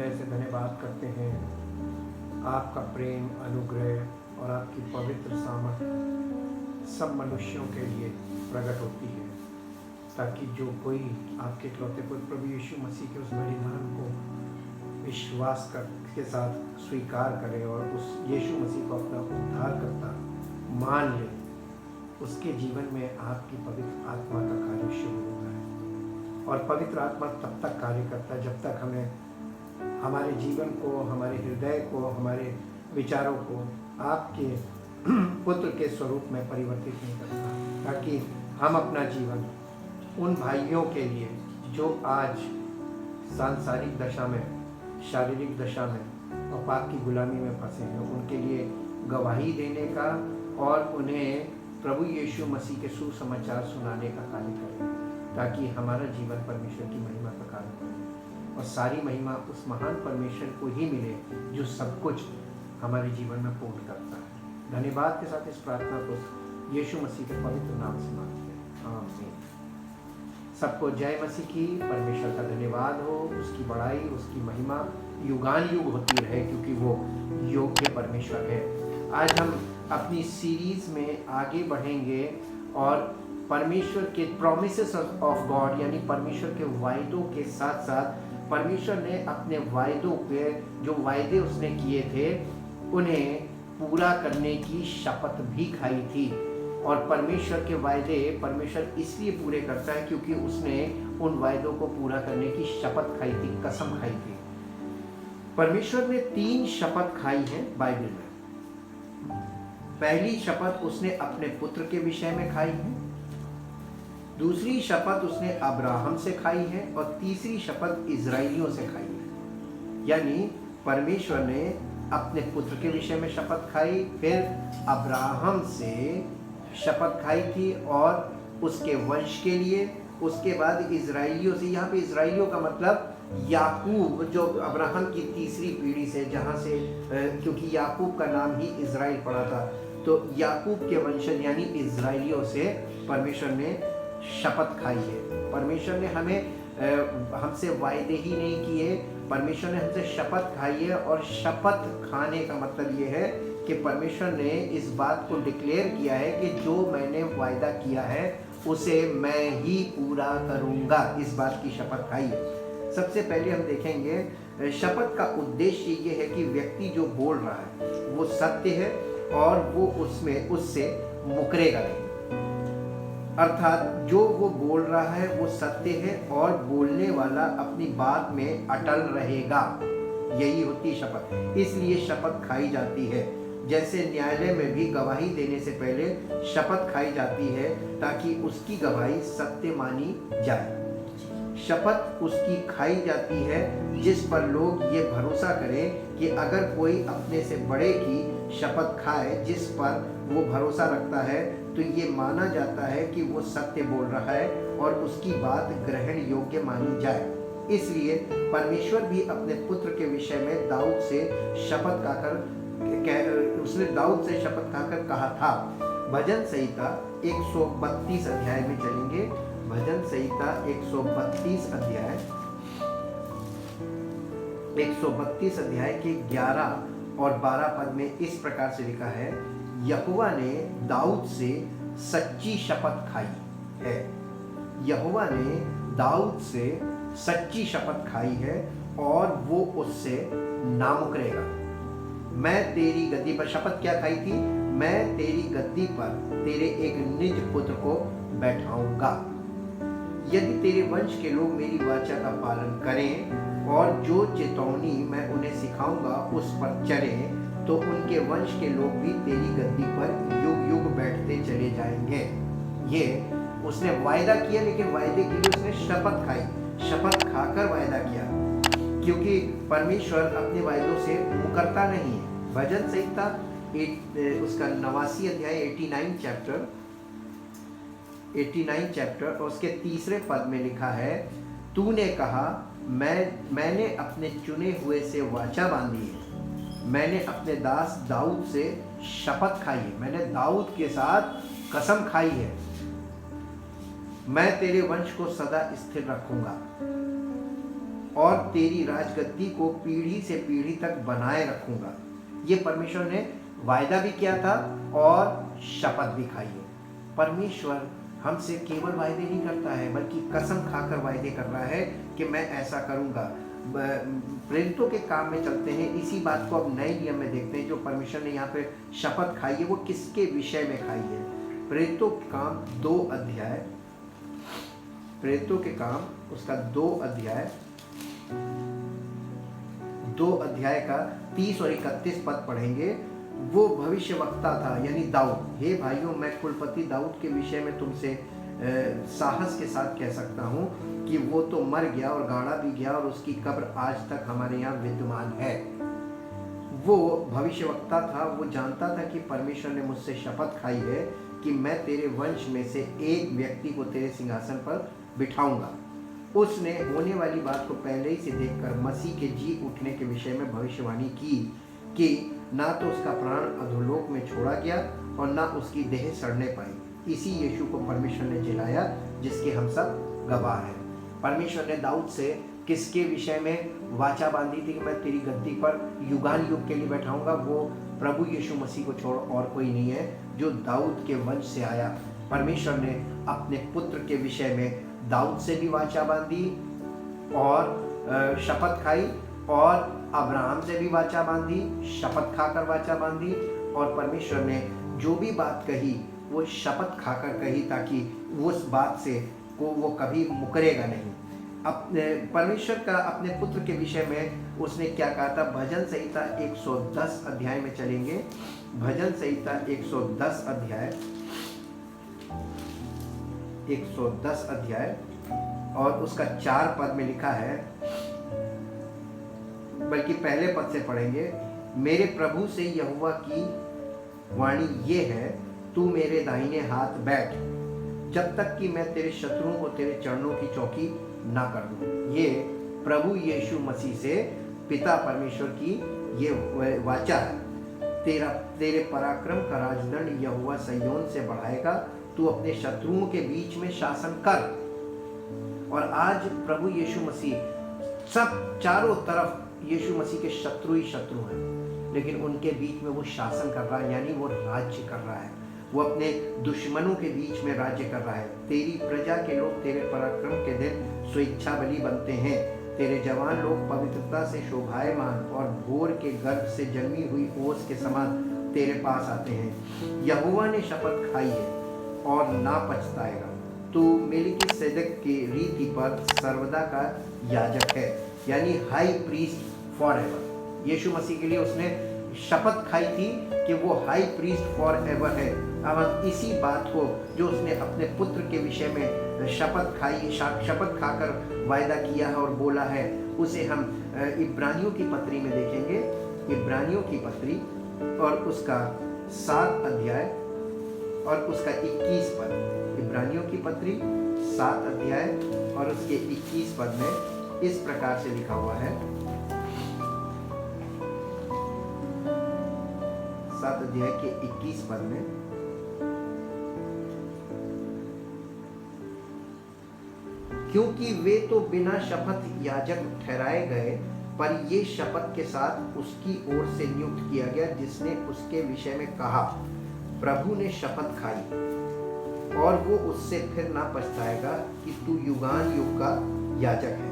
हृदय से धन्यवाद करते हैं। आपका प्रेम, अनुग्रह और आपकी पवित्र सामर्थ सब मनुष्यों के लिए प्रकट होती है, ताकि जो कोई आपके इकलौते पुत्र प्रभु यीशु मसीह के उस बलिदान को विश्वास के साथ स्वीकार करे और उस यीशु मसीह को अपना उद्धारकर्ता मान ले, उसके जीवन में आपकी पवित्र आत्मा का कार्य शुरू होता है। और पवित्र आत्मा तब तक कार्य करता है जब तक हमें हमारे जीवन को, हमारे हृदय को, हमारे विचारों को आपके पुत्र के स्वरूप में परिवर्तित नहीं करता, ताकि हम अपना जीवन उन भाइयों के लिए जो आज सांसारिक दशा में, शारीरिक दशा में और पाप की गुलामी में फंसे हैं, उनके लिए गवाही देने का और उन्हें प्रभु यीशु मसीह के सुसमाचार सुनाने का कार्य करें, ताकि हमारा जीवन परमेश्वर की महिमा का कार्य करे और सारी महिमा उस महान परमेश्वर को ही मिले जो सब कुछ हमारे जीवन में पूर्ण करता है। धन्यवाद के साथ इस प्रार्थना को यीशु मसीह के पवित्र नाम से मांगते हैं, आमीन। सबको जय मसीह की। परमेश्वर का धन्यवाद हो, उसकी बड़ाई, उसकी महिमा युगान युग होती रहे, क्योंकि वो योग्य परमेश्वर है। आज हम अपनी सीरीज में आगे बढ़ेंगे और परमेश्वर के प्रॉमिसेस ऑफ गॉड, यानी परमेश्वर के वायदों के साथ साथ परमेश्वर ने अपने वायदों के, जो वायदे उसने किए थे, उन्हें पूरा करने की शपथ भी खाई थी। और परमेश्वर के वायदे परमेश्वर इसलिए पूरे करता है क्योंकि उसने उन वायदों को पूरा करने की शपथ खाई थी, कसम खाई थी। परमेश्वर ने 3 शपथ खाई है बाइबल में। पहली शपथ उसने अपने पुत्र के विषय में खाई है, दूसरी शपथ उसने अब्राहम से खाई है और तीसरी शपथ इजराइलियों से खाई है। यानी परमेश्वर ने अपने पुत्र के विषय में शपथ खाई, फिर अब्राहम से शपथ खाई थी और उसके वंश के लिए, उसके बाद इजराइलियों से। यहाँ पे इजराइलियों का मतलब याकूब, जो अब्राहम की तीसरी पीढ़ी से, जहाँ से क्योंकि याकूब का नाम ही इजराइल पड़ा था, तो याकूब के वंशज यानी इजराइलियों से परमेश्वर ने शपथ खाई है। परमेश्वर ने हमसे वायदे ही नहीं किए, परमेश्वर ने हमसे शपथ खाई है। और शपथ खाने का मतलब ये है कि परमेश्वर ने इस बात को डिक्लेयर किया है कि जो मैंने वायदा किया है उसे मैं ही पूरा करूंगा, इस बात की शपथ खाई है। सबसे पहले हम देखेंगे शपथ का उद्देश्य ये है कि व्यक्ति जो बोल रहा है वो सत्य है और वो उससे मुकरेगा नहीं, अर्थात जो वो बोल रहा है वो सत्य है और बोलने वाला अपनी बात में अटल रहेगा। यही होती शपथ, इसलिए शपथ खाई जाती है। जैसे न्यायालय में भी गवाही देने से पहले शपथ खाई जाती है ताकि उसकी गवाही सत्य मानी जाए। शपथ उसकी खाई जाती है जिस पर लोग ये भरोसा करें कि अगर कोई अपने से बड़े की शपथ खाए जिस पर वो भरोसा रखता है, तो ये माना जाता है कि वो सत्य बोल रहा है और उसकी बात ग्रहण योग्य मानी जाए। इसलिए परमेश्वर भी अपने पुत्र के विषय में दाऊद से शपथ खाकर कहा था। भजन संहिता 132 अध्याय में चलेंगे। भजन संहिता 132 अध्याय के 11 और 12 पद में इस प्रकार से लिखा है, यहोवा ने दाऊद से सच्ची शपथ खाई है। यहोवा ने दाऊद से सच्ची शपथ खाई है और वो उससे ना मुकरेगा। मैं तेरी गद्दी पर, शपथ क्या खाई थी? मैं तेरी गद्दी पर तेरे एक निज पुत्र को बैठाऊंगा। यदि तेरे वंश के लोग मेरी वाचा का पालन करें और जो चेतावनी मैं उन्हें सिखाऊंगा उस पर चलें, तो उनके वंश के लोग भी तेरी गद्दी पर युग युग बैठते चले जाएंगे। ये उसने वायदा किया, लेकिन वायदे के लिए उसने शपथ खाई, शपथ खाकर वायदा किया, क्योंकि परमेश्वर अपने वायदों से मुकरता नहीं है। भजन संहिता उसका 89 अध्याय 89 चैप्टर और उसके 3 पद में लिखा है, तूने कहा मैंने अपने चुने हुए से वाचा बांधी है, मैंने अपने दास दाऊद से शपथ खाई है, मैंने दाऊद के साथ कसम खाई है, मैं तेरे वंश को सदा स्थिर रखूंगा। और तेरी राजगद्दी को पीढ़ी से पीढ़ी तक बनाए रखूंगा। ये परमेश्वर ने वायदा भी किया था और शपथ भी खाई है। परमेश्वर हमसे केवल वायदे नहीं करता है, बल्कि कसम खाकर वायदे कर रहा है कि मैं ऐसा करूंगा। प्रेरितों के काम में चलते हैं, इसी बात को अब नए नियम में देखते हैं। जो परमेश्वर ने यहाँ पे शपथ खाई है वो किसके विषय में खाई है? प्रेरितों के काम 2 अध्याय, प्रेरितों के काम उसका 2 अध्याय का 30 और 31 पद पढ़ेंगे। वो भविष्य वक्ता था, यानी दाऊद। हे भाइयों, मैं कुलपति दाऊद के विषय में तुमसे साहस के साथ कह सकता हूँ कि वो तो मर गया और गाड़ा भी गया और उसकी कब्र आज तक हमारे यहाँ विद्यमान है। वो भविष्यवक्ता था, वो जानता था कि परमेश्वर ने मुझसे शपथ खाई है कि मैं तेरे वंश में से एक व्यक्ति को तेरे सिंहासन पर बिठाऊंगा। उसने होने वाली बात को पहले ही से देखकर मसीह के जी उठने के विषय में भविष्यवाणी की कि ना तो उसका प्राण अधोलोक में छोड़ा गया और ना उसकी देह सड़ने पाई। इसी यीशु को परमेश्वर ने जिलाया, जिसके हम सब गवाह हैं। परमेश्वर ने दाऊद से किसके विषय में वाचा बांधी थी कि मैं तेरी गद्दी पर युगान युग के लिए बैठाऊंगा? वो प्रभु यीशु मसीह को छोड़ और कोई नहीं है, जो दाऊद के वंश से आया। परमेश्वर ने अपने पुत्र के विषय में दाऊद से भी वाचा बांधी और शपथ खाई, और अब्राहम से भी वाचा बांधी, शपथ खाकर वाचा बांधी। और परमेश्वर ने जो भी बात कही वो शपथ खाकर कही, ताकि उस बात से को वो कभी मुकरेगा नहीं। अपने परमेश्वर का अपने पुत्र के विषय में उसने क्या कहा था? भजन संहिता 110 अध्याय में चलेंगे। भजन संहिता 110 अध्याय और उसका 4 पद में लिखा है, बल्कि पहले पद से पढ़ेंगे। मेरे प्रभु से यहोवा की वाणी ये है, तू मेरे दाहिने हाथ बैठ, जब तक कि मैं तेरे शत्रुओं को तेरे चरणों की चौकी ना कर दूं। ये प्रभु यीशु मसीह से पिता परमेश्वर की ये वाचा है। तेरे पराक्रम का राजदंड यहोवा सिय्योन से बढ़ाएगा, तू अपने शत्रुओं के बीच में शासन कर। और आज प्रभु यीशु मसीह सब चारों तरफ यीशु मसीह के शत्रु ही शत्रु हैं, लेकिन उनके बीच में वो शासन कर रहा है, यानी वो राज्य कर रहा है। वो अपने दुश्मनों के बीच में राज्य कर रहा है। तेरी प्रजा के लोग तेरे पराक्रम के दिन स्वेच्छा बलि बनते हैं। तेरे जवान लोग पवित्रता से शोभायमान और भोर के गर्भ से जन्मी हुई ओस के समान तेरे पास आते हैं। यहोवा ने शपथ खाई है और ना पछताएगा। तू मेलिकिसेदेक की रीति पर सर्वदा का याजक है, यानी हाई प्रीस्ट फॉरएवर। यीशु मसीह के लिए उसने शपथ खाई थी कि वो हाई प्रीस्ट फॉरएवर है। अब हम इसी बात को जो उसने अपने पुत्र के विषय में शपथ खाकर वायदा किया है और बोला है, उसे हम इब्रानियों की पत्री में देखेंगे। इब्रानियों की पत्री और उसका 7 अध्याय और उसका 21 पद। इब्रानियों की पत्री 7 अध्याय और उसके 21 पद में इस प्रकार से लिखा हुआ है। 7 अध्याय के 21 पद में, क्योंकि वे तो बिना शपथ याजक ठहराए गए, पर ये शपथ के साथ उसकी ओर से नियुक्त किया गया, जिसने उसके विषय में कहा, प्रभु ने शपथ खाई और वो उससे फिर ना पछताएगा कि तू युगान युग का याजक है।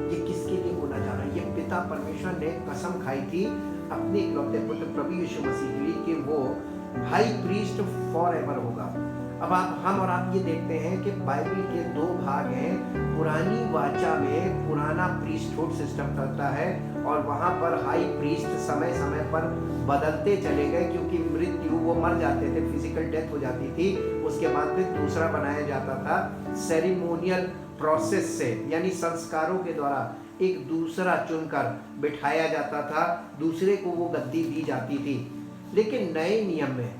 ये किसके लिए बोला जा रहा है? ये पिता परमेश्वर ने कसम खाई थी अपने इकलौते पुत्र प्रभु यीशु मसीह के लिए कि वो हाई प्रीस्ट फॉरएवर होगा। अब हम और आप ये देखते हैं कि बाइबल के 2 भाग हैं। पुरानी वाचा में पुराना प्रीस्टहुड सिस्टम चलता है और वहाँ पर हाई प्रीस्ट समय समय पर बदलते चले गए, क्योंकि मृत्यु, वो मर जाते थे, फिजिकल डेथ हो जाती थी, उसके बाद फिर दूसरा बनाया जाता था सेरेमोनियल प्रोसेस से, यानी संस्कारों के द्वारा एक दूसरा चुनकर बिठाया जाता था, दूसरे को वो गद्दी दी जाती थी। लेकिन नए नियम में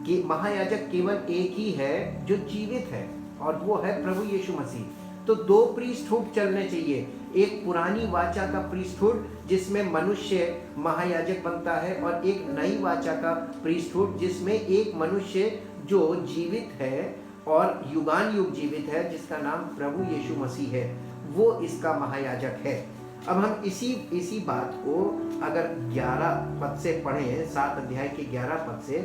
कि महायाजक केवल एक ही है जो जीवित है, और वो है प्रभु यीशु मसीह। तो 2 प्रीस्टहुड चलने चाहिए। एक पुरानी वाचा का प्रीस्टहुड जिसमें मनुष्य महायाजक बनता है, और एक नई वाचा का प्रीस्टहुड जिसमें एक मनुष्य जो जीवित है और युगान युग जीवित है, जिसका नाम प्रभु यीशु मसीह है। वो इसका महायाजक है। अब हम इसी बात को अगर 11 पद से पढ़ें, 7 अध्याय के 11 पद से,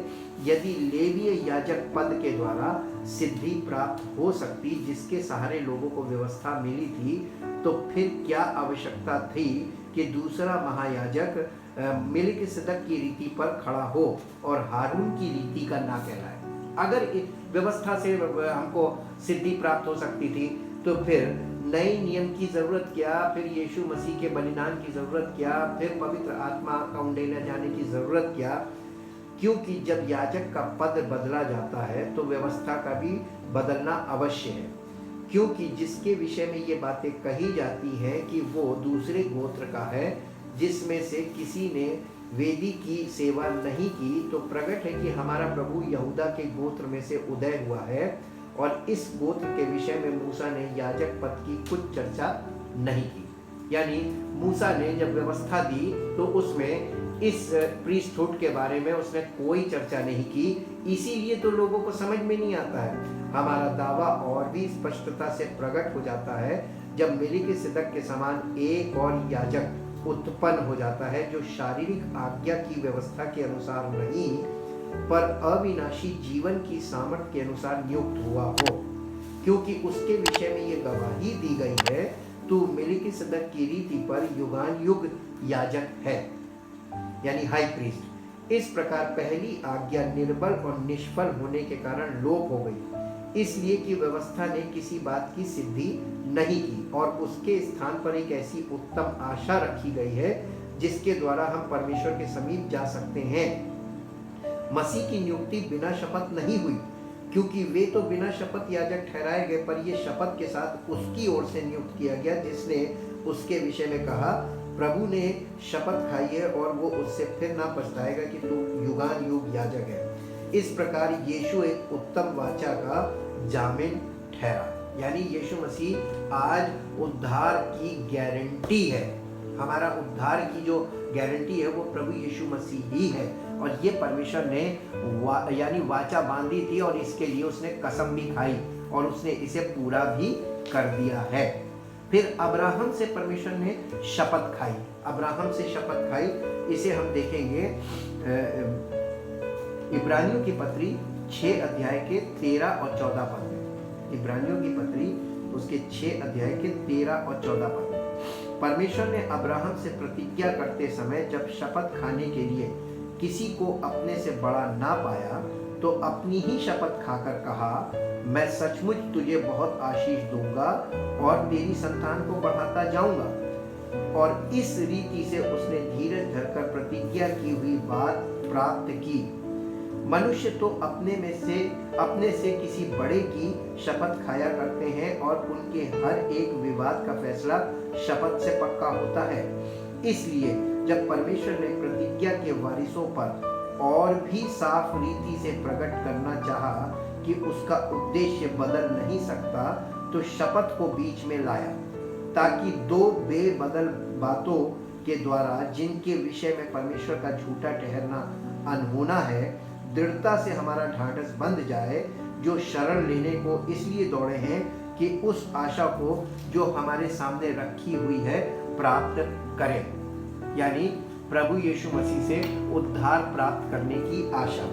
यदि लेवीय याजक पद के द्वारा सिद्धि प्राप्त हो सकती जिसके सहारे लोगों को व्यवस्था मिली थी, तो फिर क्या आवश्यकता थी कि दूसरा महायाजक मेलिकिसेदक की रीति पर खड़ा हो और हारून की रीति का ना कहलाए। अगर व्यवस्था से हमको सिद्धि प्राप्त हो सकती थी तो फिर नए नियम की जरूरत क्या, फिर यीशु मसीह के बलिदान की जरूरत क्या, फिर पवित्र आत्मा का उंडेले जाने की जरूरत क्या? क्योंकि जब याजक का पद बदला जाता है तो व्यवस्था का भी बदलना अवश्य है, क्योंकि जिसके विषय में ये बातें कही जाती हैं कि वो दूसरे गोत्र का है, जिसमें से किसी ने वेदी की सेवा नहीं की, तो प्रकट है कि हमारा प्रभु यहूदा के गोत्र में से उदय हुआ है, और इस गोत्र के विषय में मूसा ने याजक पद की कुछ चर्चा नहीं की। यानी मूसा ने जब व्यवस्था दी तो उसमें इस प्रीस्टहुड के बारे में उसने कोई चर्चा नहीं की, इसीलिए तो लोगों को समझ में नहीं आता है। हमारा दावा और भी स्पष्टता से प्रकट हो जाता है जब मेलिकिसेदक के समान एक और याजक उत्पन्न हो जाता है, जो शारीरिक आज्ञा की व्यवस्था के अनुसार नहीं पर अविनाशी जीवन की सामर्थ्य के अनुसार नियुक्त हुआ हो, क्योंकि उसके विषय में ये गवाही दी गई है, तू मेलिकिसेदक की रीति पर युगान युग याजक है, यानी हाई प्रीस्ट। इस प्रकार पहली आज्ञा निर्बल और निष्फल होने के कारण लोप हो गई, इसलिए कि व्यवस्था ने किसी बात की सिद्धि नहीं की, और उसके स्थान पर एक ऐसी उत्तम आशा रखी गई है जिसके द्वारा हम परमेश्वर के समीप जा सकते हैं। मसीह की नियुक्ति बिना शपथ नहीं हुई, क्योंकि वे तो बिना शपथ याजक ठहराए गए, पर यह शपथ के साथ उसकी ओर से नियुक्त किया गया जिसने उसके विषय में कहा, प्रभु ने शपथ खाई है और वो उससे फिर ना पछताएगा कि तू युगान युग याजक है। इस प्रकार यीशु एक उत्तम वाचा का जामिन ठहरा, यानी यीशु मसीह आज उद्धार की गारंटी है। हमारा उद्धार की जो गारंटी है वो प्रभु यीशु मसीह ही है, और ये परमेश्वर ने यानी वाचा बांधी थी, और इसके लिए उसने कसम भी खाई और उसने इसे पूरा भी कर दिया है। फिर अब्राहम से परमेश्वर ने शपथ खाई, अब्राहम से शपथ खाई, इसे हम देखेंगे इब्रानियों की पत्री 6 अध्याय के 13 और 14 पद में। इब्रानियों की पत्री उसके 6 अध्याय के 13 और 14 पद में परमेश्वर ने अब्राहम से प्रतिज्ञा करते समय जब शपथ खाने के लिए किसी को अपने से बड़ा ना पाया, तो अपनी ही शपथ खाकर कहा, मैं सचमुच तुझे बहुत आशीष दूंगा और तेरी संतान को बढ़ाता जाऊंगा। और इस रीति से उसने धीरज धरकर प्रतिज्ञा की हुई बात प्राप्त की। मनुष्य तो अपने से किसी बड़े की शपथ खाया करते हैं, और उनके हर एक विवाद का फैसला शपथ से पक्का होता है। इसलिए जब परमेश्वर ने प्रतिज्ञा के वारिसों पर और भी साफ रीति से प्रकट करना चाहा कि उसका उद्देश्य बदल नहीं सकता, तो शपथ को बीच में लाया, ताकि दो बेबदल बातों के द्वारा जिनके विषय में परमेश्वर का झूठा ठहरना अनहोना है, दृढ़ता से हमारा ढांढस बंध जाए, जो शरण लेने को इसलिए दौड़े हैं कि उस आशा को जो हमारे सामने रखी हुई है प्राप्त करें, यानी प्रभु यीशु मसीह से उद्धार प्राप्त करने की आशा।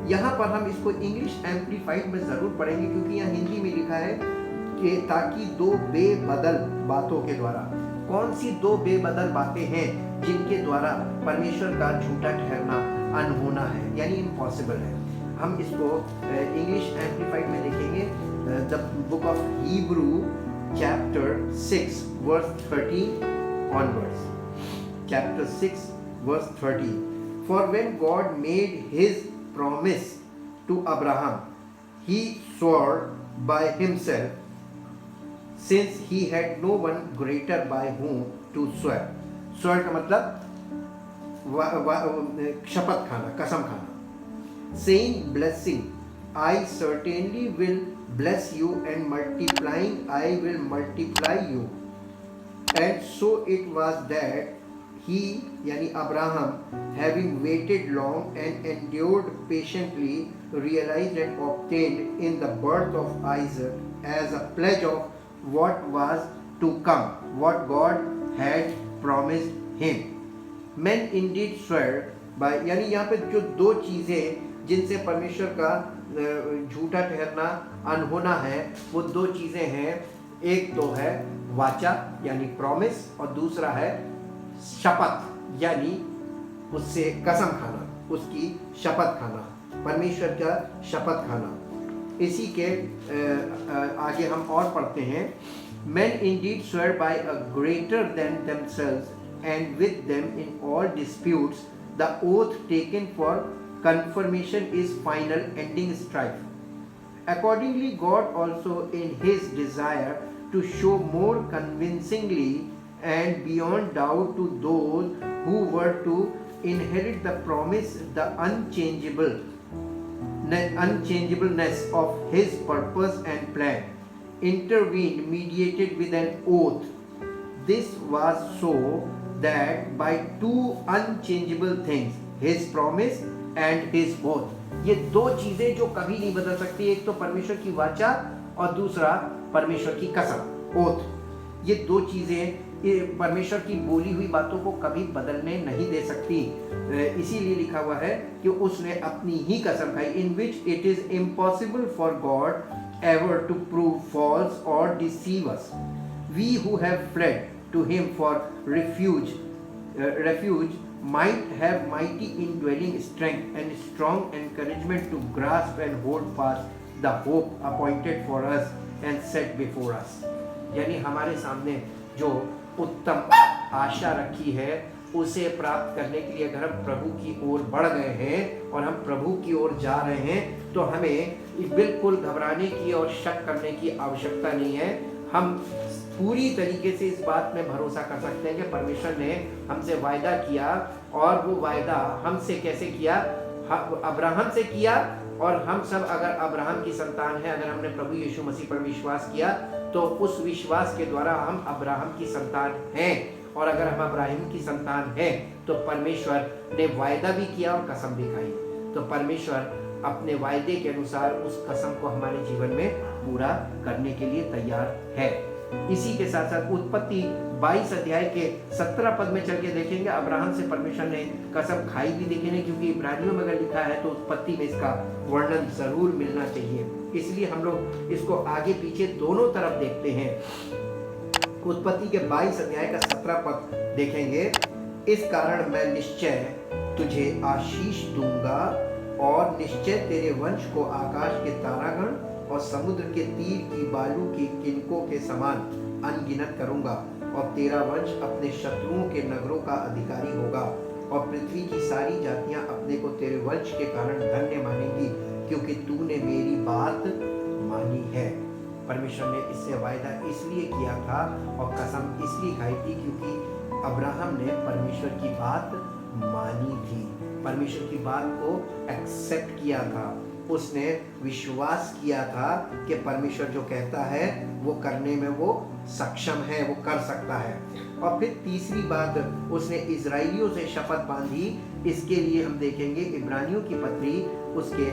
यहाँ पर हम इसको इंग्लिश एम्प्लीफाइड में जरूर पढ़ेंगे, क्योंकि यहाँ हिंदी में लिखा है कि ताकि दो बेबदल बातों के द्वारा। कौन सी दो बेबदल बातें हैं जिनके द्वारा परमेश्वर का झूठा ठहरना अनहोना है, यानी इम्पॉसिबल है। हम इसको इंग्लिश एम्प्लीफाइड में देखेंगे, the book of Hebrew chapter 6 verse 13 onwards. Chapter 6 verse 13. For when God made his promise to Abraham, he swore by himself, since he had no one greater by whom to swear. Swear का मतलब शपथ खाना, कसम खाना. Saying blessing, I certainly will bless you, and multiplying, I will multiply you. And so it was that he, यानी Abraham, having waited long and endured patiently, realized and obtained in the birth of Isaac as a pledge of what was to come, what God had promised him. Men indeed swear by, यानी यहाँ पे जो दो चीजें जिनसे परमेश्वर का झूठा ठहरना अनहोना है, वो दो चीजें हैं। एक तो है वाचा यानी प्रॉमिस, और दूसरा है शपथ यानी उससे कसम खाना, उसकी शपथ खाना, परमेश्वर का शपथ खाना। इसी के आगे हम और पढ़ते हैं, Men indeed swear by a greater than themselves, and with them in all disputes the oath taken for confirmation is final, ending strife. Accordingly, God also, in his desire to show more convincingly and beyond doubt to those who were to inherit the promise, the unchangeableness of his purpose and plan, intervened, mediated with an oath. This was so that by two unchangeable things, his promise and his oath, ये दो चीजें जो कभी नहीं बदल सकती, एक तो परमेश्वर की वाचा और दूसरा परमेश्वर की कसम, ओथ। ये दो चीजें परमेश्वर की बोली हुई बातों को कभी बदलने नहीं दे सकती। इसीलिए लिखा हुआ है कि उसने अपनी ही कसम खाई, in which it is impossible for God ever to prove false or deceive us. We who have fled to him for refuge might have mighty indwelling strength and strong encouragement to grasp and hold fast the hope appointed for us and set before us. यानी हमारे सामने जो उत्तम आशा रखी है, उसे प्राप्त करने के लिए अगर हम प्रभु की ओर बढ़ गए हैं और हम प्रभु की ओर जा रहे हैं, तो हमें बिल्कुल घबराने की और शक करने की आवश्यकता नहीं है। हम पूरी तरीके से इस बात में भरोसा कर सकते हैं कि परमेश्वर ने हमसे वायदा किया, और वो वायदा हमसे कैसे किया? अब्राहम से किया। और हम सब अगर अब्राहम की संतान है, अगर हमने प्रभु यीशु मसीह पर विश्वास किया, तो उस विश्वास के द्वारा हम अब्राहम की संतान हैं। और अगर हम अब्राहम की संतान हैं, तो परमेश्वर ने वायदा भी किया और कसम भी खाई। तो परमेश्वर अपने वायदे के अनुसार उस कसम को हमारे जीवन में पूरा करने के लिए तैयार है। इसी के साथ साथ उत्पत्ति 22 अध्याय के 17 पद में चल के देखेंगे, अब्राहम से परमेश्वर ने कसम खाई भी देखेंगे, क्योंकि इब्रानियों में अगर लिखा है तो उत्पत्ति में इसका वर्णन जरूर मिलना चाहिए। इसलिए हम लोग इसको आगे पीछे दोनों तरफ देखते हैं। उत्पत्ति के 22 अध्याय का 17 पद देखेंगे, इस कारण मैं निश्चय तुझे आशीष दूंगा और निश्चय तेरे वंश को आकाश के तारागण और समुद्र के तीर की बालू की किनकों के समान अनगिनत करूंगा, और तेरा वंश अपने शत्रुओं के नगरों का अधिकारी होगा, और पृथ्वी की सारी जातियां अपने को तेरे वंश के कारण धन्य मानेंगी, क्योंकि तूने मेरी बात मानी है। परमेश्वर ने इससे वायदा इसलिए किया था और कसम इसलिए खाई थी क्योंकि अब्राहम ने परमेश्वर की बात मानी थी, परमेश्वर की बात को एक्सेप्ट किया था, उसने विश्वास किया था कि परमेश्वर जो कहता है वो करने में वो सक्षम है, वो कर सकता है। और फिर तीसरी बात, उसने इजराइलियों से शपथ बांधी। इसके लिए हम देखेंगे इब्रानियों की पत्री उसके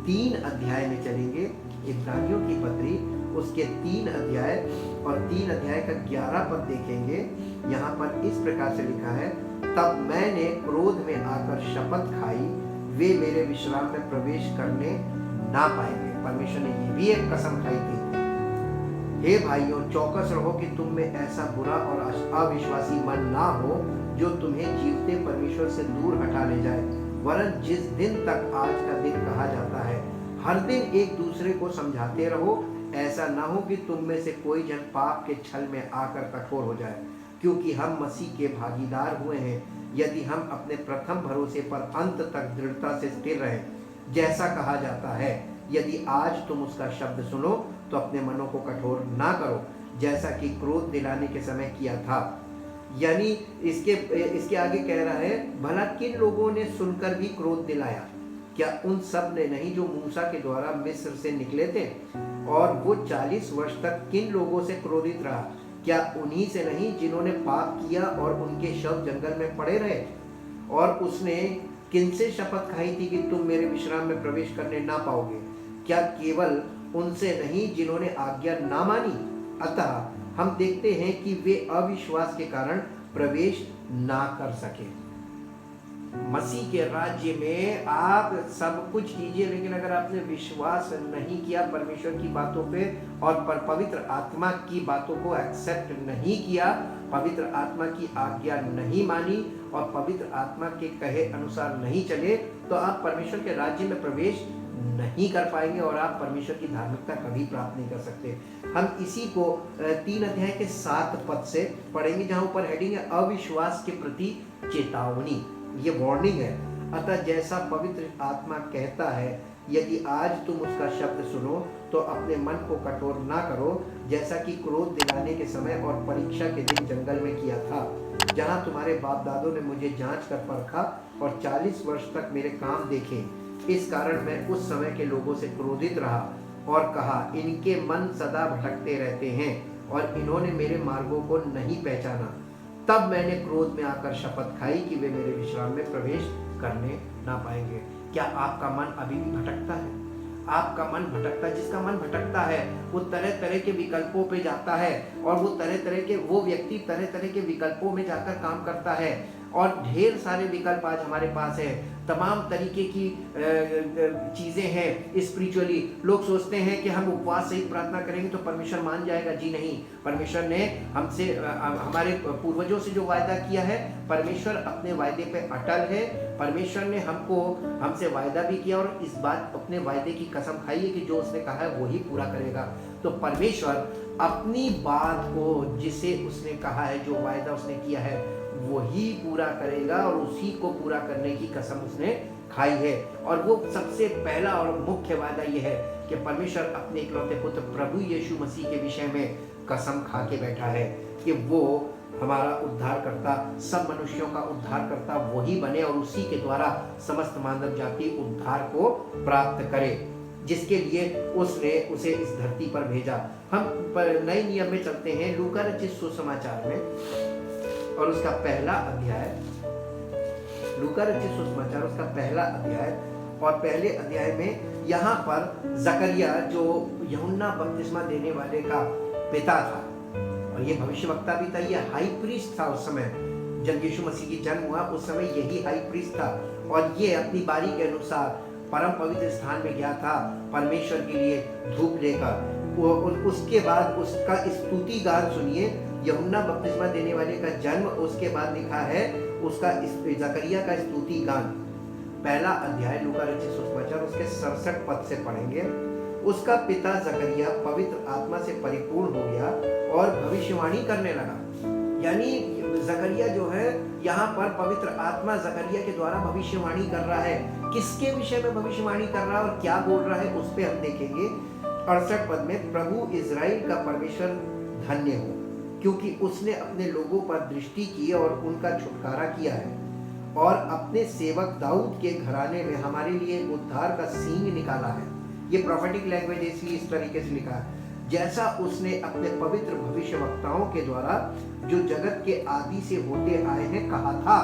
3 अध्याय में चलेंगे। इब्रानियों की पत्री उसके 3 अध्याय और 3 अध्याय का 11 पद देखेंगे। यहाँ पर इस प्रकार से लिखा है, तब मैंने क्रोध में आकर शपथ खाई, वे मेरे विश्राम में प्रवेश करने ना पाएंगे। परमेश्वर ने ये भी एक कसम खाई थी, हे भाइयों चौकस रहो कि तुम में ऐसा बुरा और अविश्वासी मन ना हो जो तुम्हें जीवते परमेश्वर से दूर हटा ले जाए, वरन जिस दिन तक आज का दिन कहा जाता है, हर दिन एक दूसरे को समझाते रहो, ऐसा ना हो कि तुम में से कोई जन पाप के छल में आकर कठोर हो जाए, क्योंकि हम मसीह के भागीदार हुए हैं, यदि हम अपने प्रथम भरोसे पर अंत तक दृढ़ता से स्थिर रहें। जैसा कहा जाता है, यदि आज तुम उसका शब्द सुनो तो अपने मनों को कठोर ना करो, जैसा कि क्रोध दिलाने के समय किया था। यानी इसके आगे कह रहा है, भला किन लोगों ने सुनकर भी क्रोध दिलाया? क्या उन सब ने नहीं जो मूसा के द्वारा मिस्र से निकले थे? और वो 40 वर्ष तक किन लोगों से क्रोधित रहा? क्या उन्हीं से नहीं जिन्होंने पाप किया और उनके शव जंगल में पड़े रहे? और उसने किनसे शपथ खाई थी कि तुम मेरे विश्राम में प्रवेश करने ना पाओगे? क्या केवल उनसे नहीं जिन्होंने आज्ञा ना मानी? अतः हम देखते हैं कि वे अविश्वास के कारण प्रवेश ना कर सके। मसीह के राज्य में आप सब कुछ कीजिए, लेकिन अगर आपने विश्वास नहीं किया परमेश्वर की बातों पे और पवित्र आत्मा की बातों को एक्सेप्ट नहीं किया, पवित्र आत्मा की आज्ञा नहीं मानी और पवित्र आत्मा के कहे अनुसार नहीं चले, तो आप परमेश्वर के राज्य में प्रवेश नहीं कर पाएंगे और आप परमेश्वर की धार्मिकता कभी प्राप्त नहीं कर सकते। हम इसी को 3 अध्याय के 7 पद से पढ़ेंगे, जहां ऊपर हेडिंग है अविश्वास के प्रति चेतावनी। ये वार्निंग है। अतः जैसा पवित्र आत्मा कहता है, यदि आज तुम उसका शब्द सुनो तो अपने मन को कठोर ना करो, जैसा कि क्रोध दिलाने के समय और परीक्षा के दिन जंगल में किया था, जहां तुम्हारे बाप दादों ने मुझे जांच कर परखा और 40 वर्ष तक मेरे काम देखे। इस कारण मैं उस समय के लोगों से क्रोधित रहा और कहा, इनके मन सदा भटकते रहते हैं और इन्होंने मेरे मार्गों को नहीं पहचाना। तब मैंने क्रोध में आकर शपथ खाई कि वे मेरे विश्राम में प्रवेश करने ना पाएंगे। क्या आपका मन अभी भी भटकता है? आपका मन भटकता है? जिसका मन भटकता है वो तरह तरह के विकल्पों पे जाता है और वो व्यक्ति तरह तरह के विकल्पों में जाकर काम करता है। और ढेर सारे विकल्प आज हमारे पास है, तमाम तरीके की चीज़ें हैं स्पिरिचुअली। लोग सोचते हैं कि हम उपवास सहित प्रार्थना करेंगे तो परमेश्वर मान जाएगा। जी नहीं, परमेश्वर ने हमसे हमारे पूर्वजों से जो वायदा किया है, परमेश्वर अपने वायदे पे अटल है। परमेश्वर ने हमसे वायदा भी किया और इस बात अपने वायदे की कसम खाई है कि जो उसने कहा है वो ही पूरा करेगा। तो परमेश्वर अपनी बात को, जिसे उसने कहा है, जो वायदा उसने किया है, वही पूरा करेगा और उसी को पूरा करने की कसम उसने खाई है। और वो सबसे पहला और मुख्य वादा ये है कि परमेश्वर अपने इकलौते पुत्र प्रभु यीशु मसीह के विषय में कसम खा के बैठा है कि वो हमारा उद्धार करता, सब मनुष्यों का उद्धार करता वही बने और उसी के द्वारा समस्त मानव जाति उद्धार को प्राप्त करे, जिसके लिए उसने उसे इस धरती पर भेजा। हम नए नियम में चलते हैं, लूका रचित सुसमाचार में और उसका पहला अध्याय, लूका रचित सुसमाचार उसका पहला अध्याय और पहले अध्याय में यहाँ पर जकरिया जो यूहन्ना बपतिस्मा देने वाले का पिता था और ये भविष्यवक्ता भी था, ये हाई प्रीस्ट था उस समय जब यीशु मसीह की जन्म हुआ, उस समय यही हाई प्रीस्ट था और ये अपनी बारी के अनुसार परम पवित्र स्थान में गया था परमेश्वर के लिए धूप लेकर। उसके बाद उसका स्तुति गान सुनिए, यूहन्ना बपतिस्मा देने वाले का जन्म, उसके बाद लिखा है उसका जकरिया का स्तुति गान। पहला अध्याय लूका रचित सुसमाचार उसके 67 पद से पढ़ेंगे। उसका पिता जकरिया पवित्र आत्मा से परिपूर्ण हो गया और भविष्यवाणी करने लगा। यानी जकरिया जो है यहाँ पर पवित्र आत्मा जकरिया के द्वारा भविष्यवाणी कर रहा है। किसके विषय में भविष्यवाणी कर रहा है और क्या बोल रहा है उस पर हम देखेंगे। 68 पद में, प्रभु इजराइल का परमेश्वर धन्य हो, क्योंकि उसने अपने लोगों पर दृष्टि की और उनका छुटकारा किया है और अपने सेवक दाऊद के घराने में हमारे लिए उद्धार का सींग निकाला है। ये प्रोफेटिक लैंग्वेज इसलिए इस तरीके से लिखा है, जैसा उसने अपने पवित्र भविष्यवक्ताओं के द्वारा जो जगत के आदि से होते आए हैं कहा था।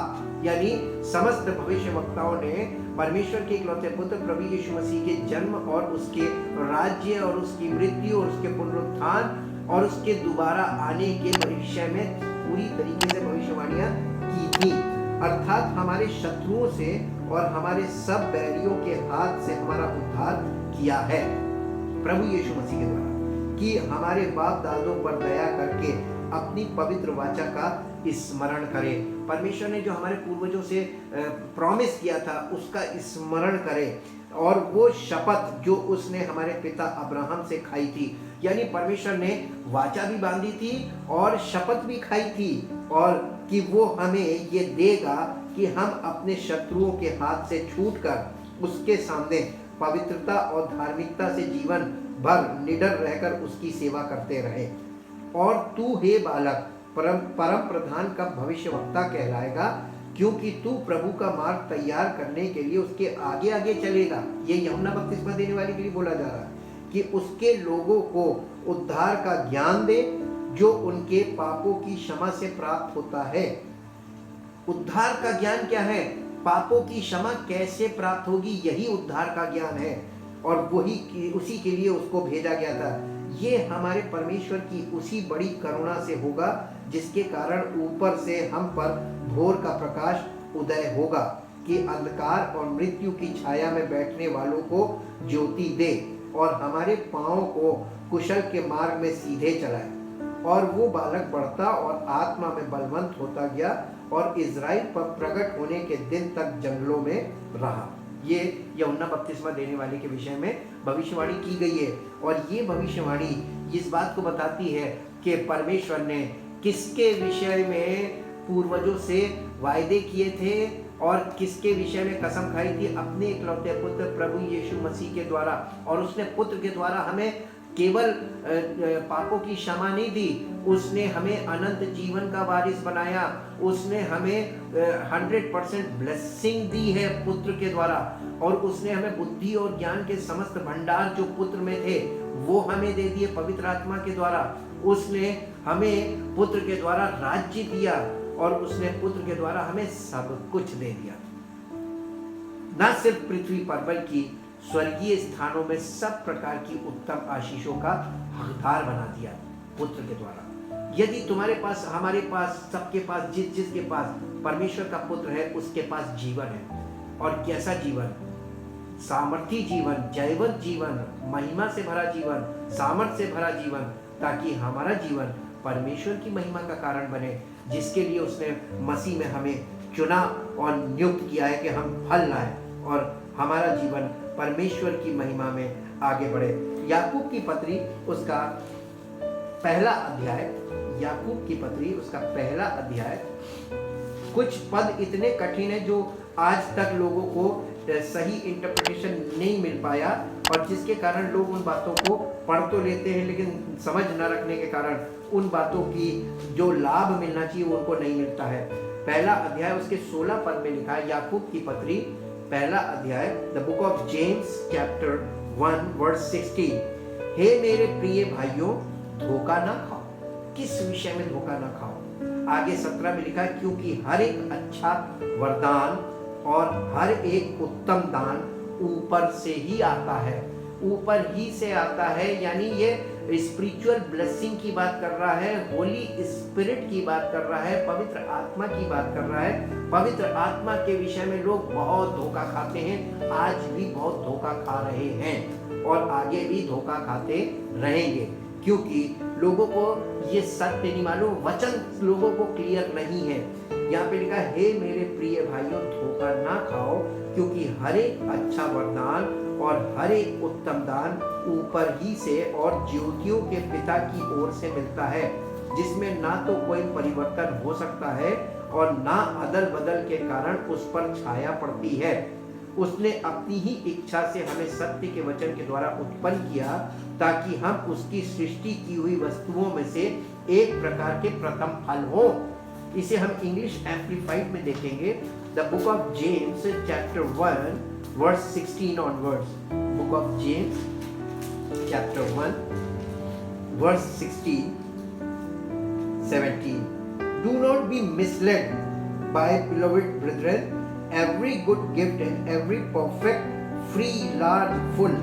यानी समस्त भविष्यवक्ताओं ने परमेश्वर के इकलौते पुत्र प्रभु यीशु मसीह के जन्म और उसके राज्य और उसकी मृत्यु और उसके पुनरुत्थान और उसके दोबारा आने के विषय में पूरी तरीके से भविष्यवाणियां की थी। अर्थात हमारे शत्रुओं से और हमारे सब बैरियों के हाथ से हमारा उद्धार किया है प्रभु यीशु मसीह के द्वारा, कि हमारे बाप दादों पर दया करके अपनी पवित्र वाचा का स्मरण करें। परमेश्वर ने जो हमारे पूर्वजों से प्रॉमिस किया था उसका स्मरण करें और वो शपथ जो उसने हमारे पिता अब्राहम से खाई थी, यानी परमेश्वर ने वाचा भी बांधी थी और शपथ भी खाई थी और कि वो हमें ये देगा कि हम अपने शत्रुओं के हाथ से छूटकर उसके सामने पवित्रता और धार्मिकता से जीवन भर निडर रहकर उसकी सेवा करते रहे। और तू हे बालक परम प्रधान का भविष्यवक्ता कहलाएगा, क्योंकि तू प्रभु का मार्ग तैयार करने के लिए उसके आगे आगे चलेगा। ये यूहन्ना बपतिस्मा देने वाले के लिए बोला जा रहा है कि उसके लोगों को उद्धार का ज्ञान दे जो उनके पापों की क्षमा से प्राप्त होता है। उद्धार का ज्ञान क्या है? पापों की क्षमा कैसे प्राप्त होगी, यही उद्धार का ज्ञान है और वही उसी के लिए उसको भेजा गया था। ये हमारे परमेश्वर की उसी बड़ी करुणा से होगा जिसके कारण ऊपर से हम पर भोर का प्रकाश उदय होगा, कि अंधकार और मृत्यु की छाया में बैठने वालों को ज्योति दे और हमारे पांवों को कुशल के मार्ग में सीधे चलाए। और वो बालक बढ़ता और आत्मा में बलवंत होता गया और इज़राइल पर प्रकट होने के दिन तक जंगलों में रहा। ये यूहन्ना बपतिस्मा देने वाले के विषय में भविष्यवाणी की गई है। और ये भविष्यवाणी इस बात को बताती है कि परमेश्वर ने किसके विषय में पूर्वजों से वायदे किए थे और किसके विषय में कसम खाई थी, अपने इकलौते पुत्र प्रभु यीशु मसीह के द्वारा। और उसने पुत्र के द्वारा हमें केवल पापों की क्षमा नहीं दी, उसने हमें अनंत जीवन का वारिस बनाया। उसने हमें 100% ब्लेसिंग दी है पुत्र के द्वारा। और उसने हमें बुद्धि और ज्ञान के समस्त भंडार जो पुत्र में थे वो हमें दे दिए पवित्र आत्मा के द्वारा। उसने हमें पुत्र के द्वारा राज्य दिया और उसने पुत्र के द्वारा हमें सब कुछ दे दिया। न सिर्फ पृथ्वी पर बल्कि स्वर्गीय स्थानों में सब प्रकार की उत्तम आशीषों का हकदार बना दिया पुत्र के द्वारा। यदि तुम्हारे पास, हमारे पास, सबके पास, जिसके पास परमेश्वर का पुत्र है उसके पास जीवन है। और कैसा जीवन? सामर्थी जीवन, जयवंत जीवन, महिमा से भरा जीवन, सामर्थ से भरा जीवन, ताकि हमारा जीवन परमेश्वर की महिमा का कारण बने, जिसके लिए उसने मसीह में हमें चुना और नियुक्त किया है कि हम फल लाएं और हमारा जीवन परमेश्वर की महिमा में आगे बढ़े। याकूब की पत्री उसका पहला अध्याय, याकूब की पत्री उसका पहला अध्याय, कुछ पद इतने कठिन है जो आज तक लोगों को सही इंटरप्रिटेशन नहीं मिल पाया और जिसके कारण लोग उन बातों को पढ़ तो लेते हैं लेकिन समझ न रखने के कारण उन बातों की जो लाभ मिलना चाहिए वो उनको नहीं मिलता है। पहला अध्याय उसके 16 पद में लिखा है, याकूब की पत्री पहला अध्याय, the book of James chapter 1 verse 16। हे मेरे प्रिय भाइयों, धोखा ना खाओ। किस विषय में धोखा ना खाओ? आगे 17 में लिखा है, क्योंकि हर एक अच्छा वरदान और हर एक उत्तम दान ऊपर से ही आता है, ऊपर ही से आता है। यानी ये स्पिरिचुअल ब्लेसिंग की बात कर रहा है, होली स्पिरिट की बात कर रहा है, पवित्र आत्मा की बात कर रहा है। पवित्र आत्मा के विषय में लोग बहुत धोखा खाते हैं, आज भी बहुत धोखा खा रहे हैं और आगे भी धोखा खाते रहेंगे, क्योंकि लोगों को ये सत्य नहीं मालूम, वचन लोगों को क्लियर नहीं है। यहाँ पे लिखा है, हे मेरे प्रिय भाइयों, धोखा ना खाओ, क्योंकि हर एक अच्छा वरदान और हर एक उत्तम दान ऊपर ही से और ज्योतियों के पिता की ओर से मिलता है, जिसमें ना तो कोई परिवर्तन हो सकता है और ना अदल बदल के कारण उस पर छाया पड़ती है। उसने अपनी ही इच्छा से हमें सत्य के वचन के द्वारा उत्पन्न किया, ताकि हम उसकी सृष्टि की हुई वस्तुओं में से एक प्रकार के प्रथम फल हो। इसे हम इंग्लिश एम्प्लीफाइड में देखेंगे, the book of James chapter 1 verse 16 onwards. Book of James chapter 1 verse 16, 17। Do not be misled, by beloved brethren. Every good gift and every perfect, free, large, full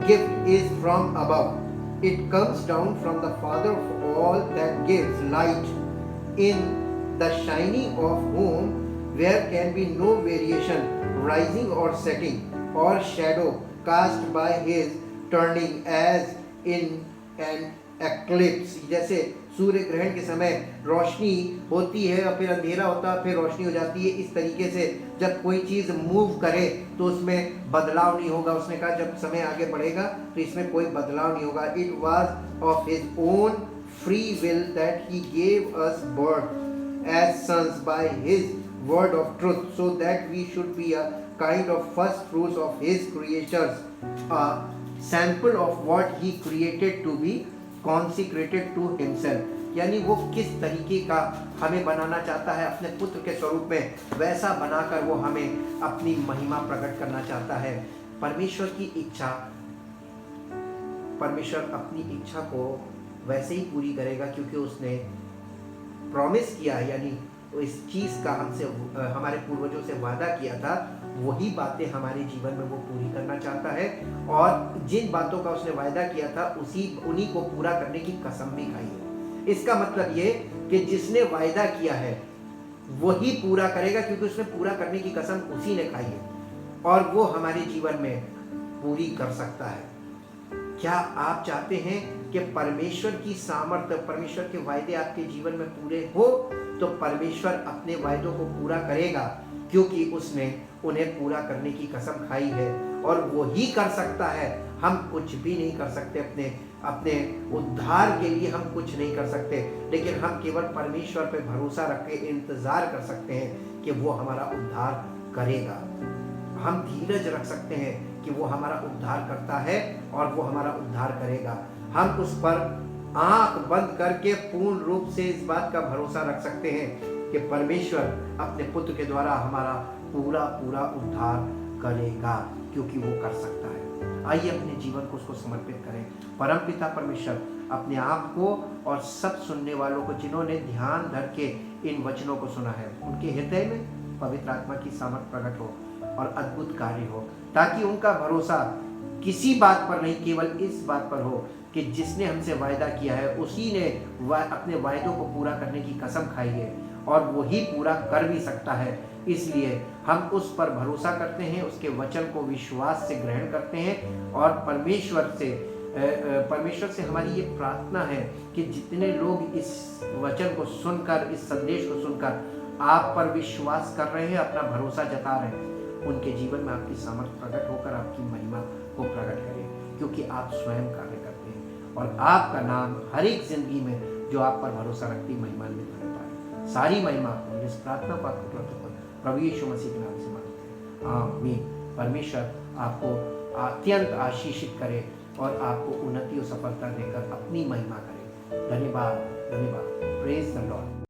gift is from above. It comes down from the Father of all, that gives light, in the shining of whom there can be no variation, rising or setting, or shadow cast by his turning, as in an eclipse। जैसे सूर्य ग्रहण के समय रोशनी होती है और फिर अंधेरा होता है, फिर रोशनी हो जाती है, इस तरीके से जब कोई चीज़ मूव करे तो उसमें बदलाव नहीं होगा। उसने कहा जब समय आगे बढ़ेगा तो इसमें कोई बदलाव नहीं होगा। It was of his own free will that he gave us birth as sons by his word of truth, so that we should be a kind of first fruits of his creatures, a sample of what he created to be consecrated to himself। यानी वो किस तरीके का हमें बनाना चाहता है अपने पुत्र के स्वरूप में, वैसा बनाकर वो हमें अपनी महिमा प्रकट करना चाहता है। परमेश्वर की इच्छा, परमेश्वर अपनी इच्छा को वैसे ही पूरी करेगा, क्योंकि उसने प्रॉमिस किया, यानी इस चीज का हमसे हमारे पूर्वजों से वादा किया था, वही बातें हमारे जीवन में वो पूरी करना चाहता है। और जिन बातों का उसने वायदा किया था उन्हीं को पूरा करने की कसम भी खाई है। इसका मतलब ये कि जिसने वायदा किया है वही पूरा करेगा, क्योंकि उसने पूरा करने की कसम उसी ने खाई है और वो हमारे जीवन में पूरी कर सकता है। क्या आप चाहते हैं कि परमेश्वर की सामर्थ्य, परमेश्वर के वायदे आपके जीवन में पूरे हो? तो परमेश्वर अपने वायदों को पूरा करेगा, क्योंकि उसने उन्हें पूरा करने की कसम खाई है और वो ही कर सकता है। हम कुछ भी नहीं कर सकते, अपने उद्धार के लिए हम कुछ नहीं कर सकते, लेकिन हम केवल परमेश्वर पे भरोसा रख के इंतजार कर सकते हैं कि वो हमारा उद्धार करेगा। हम धीरज रख सकते हैं कि वो हमारा उद्धार करता है और वो हमारा उद्धार करेगा। हम उस पर आंख बंद करके पूर्ण रूप से इस बात का भरोसा रख सकते हैं कि परमेश्वर अपने पुत्र के द्वारा हमारा पूरा उद्धार करेगा, क्योंकि वो कर सकता है। आइए अपने जीवन को उसको समर्पित करें। परमपिता परमेश्वर अपने आप को और सब सुनने वालों को, जिन्होंने ध्यान धर के इन वचनों को सुना है, उनके हृदय में पवित्र आत्मा की सामर्थ प्रकट हो और अद्भुत कार्य हो, ताकि उनका भरोसा किसी बात पर नहीं, केवल इस बात पर हो कि जिसने हमसे वायदा किया है उसी ने अपने वायदों को पूरा करने की कसम खाई है और वही पूरा कर भी सकता है। इसलिए हम उस पर भरोसा करते हैं, उसके वचन को विश्वास से ग्रहण करते हैं और परमेश्वर से हमारी ये प्रार्थना है कि जितने लोग इस वचन को सुनकर, इस संदेश को सुनकर आप पर विश्वास कर रहे हैं, अपना भरोसा जता रहे हैं, उनके जीवन में आपकी सामर्थ प्रकट होकर आपकी महिमा को प्रकट करें, क्योंकि आप स्वयं कार्य करते हैं और आपका नाम हर एक जिंदगी में जो आप पर भरोसा रखती महिमान्वित हो पाए। सारी महिमा आपको इस प्रार्थना पात्र प्रभु यीशु मसीह के नाम से मांगते हैं, आमीन। परमेश्वर आपको अत्यंत आशीषित करे और आपको उन्नति और सफलता देकर अपनी महिमा करे। धन्यवाद, प्रेज द लॉर्ड।